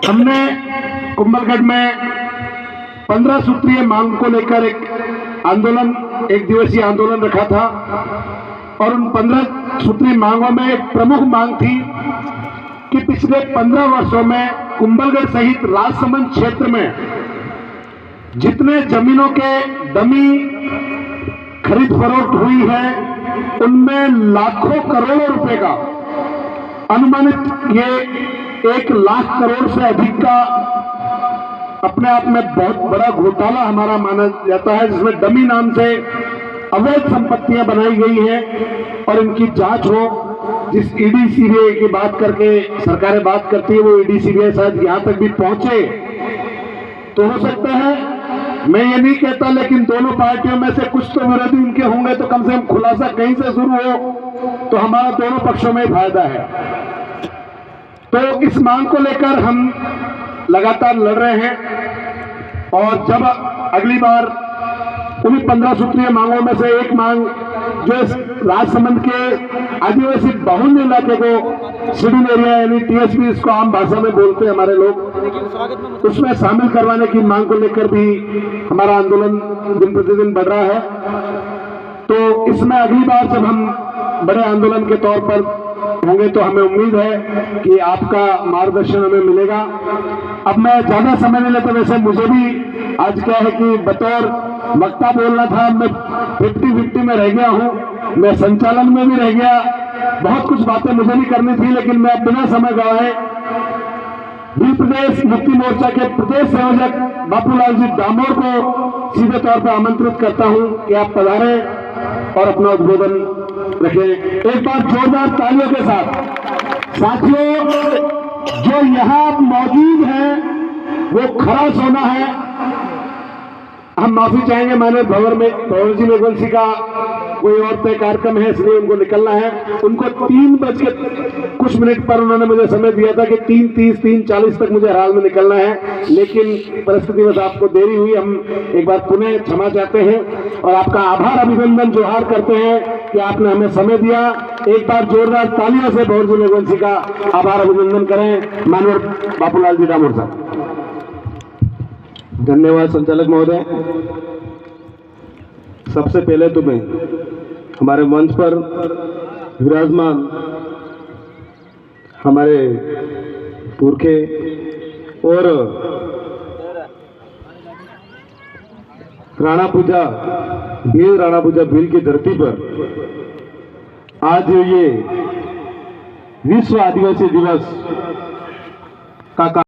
हमने कुंभलगढ़ में 15 सूत्रीय मांग को लेकर एक आंदोलन, एक दिवसीय आंदोलन रखा था और उन 15 सूत्रीय मांगों में एक प्रमुख मांग थी कि पिछले 15 वर्षों में कुंभलगढ़ सहित राजसमंद क्षेत्र में जितने जमीनों के डमी खरीद फरोख्त हुई है उनमें लाखों करोड़ों रुपए का अनुमानित ये 1 लाख करोड़ से अधिक का अपने आप में बहुत बड़ा घोटाला हमारा माना जाता है, जिसमें डमी नाम से अवैध संपत्तियां बनाई गई हैं और इनकी जांच हो। जिस ईडी सीबीआई की बात करके सरकारें बात करती है, वो ईडी सीबीआई शायद यहां तक भी पहुंचे तो हो सकता है, मैं ये नहीं कहता, लेकिन दोनों पार्टियों में से कुछ तो विरोधी उनके होंगे तो कम से कम खुलासा कहीं से शुरू हो तो हमारा दोनों पक्षों में फायदा है। तो इस मांग को लेकर हम लगातार लड़ रहे हैं और जब अगली बार उन्हीं 15 सूत्रीय मांगों में से एक मांग जो राजसमंद के आदिवासी बहुल इलाके को शेड्यूल एरिया यानी टीएसपी, इसको आम भाषा में बोलते हैं हमारे लोग, उसमें शामिल करवाने की मांग को लेकर भी हमारा आंदोलन दिन प्रतिदिन बढ़ रहा है। तो इसमें अगली बार जब हम बड़े आंदोलन के तौर पर होंगे तो हमें उम्मीद है कि आपका मार्गदर्शन हमें मिलेगा। अब मैं ज्यादा समय नहीं लेता, वैसे मुझे भी आज क्या है कि बतौर वक्ता बोलना था, मैं 50-50 में रह गया हूं, मैं संचालन में भी रह गया, बहुत कुछ बातें मुझे भी करनी थी, लेकिन मैं बिना समय गवाए भील प्रदेश मुक्ति मोर्चा के प्रदेश संयोजक बापूलाल जी डामोर को सीधे तौर पर आमंत्रित करता हूं कि आप पधारें और अपना उद्बोधन रखें। एक बार जोरदार तालियों के साथ। साथियों, जो यहां मौजूद है वो खरा सोना है। हम माफी चाहेंगे, माननीय भंवर जी मेघवंशी का कोई और तय कार्यक्रम है, इसलिए उनको निकलना है। उनको 3 बज के कुछ मिनट पर उन्होंने मुझे समय दिया था कि 3:30 3:40 तक मुझे हाल में निकलना है, लेकिन परिस्थिति में आपको देरी हुई। हम एक बार पुनः क्षमा चाहते हैं और आपका आभार अभिनंदन जोहार करते हैं कि आपने हमें समय दिया। एक बार जोरदार तालियों से भंवर जी मेघवंशी का आभार अभिनंदन करें माननीय बापूलाल जी डामोर साहब। धन्यवाद संचालक महोदय। सबसे पहले तो मैं हमारे मंच पर विराजमान हमारे पुरखे और राणा पूजा भील की धरती पर आज ये विश्व आदिवासी दिवस का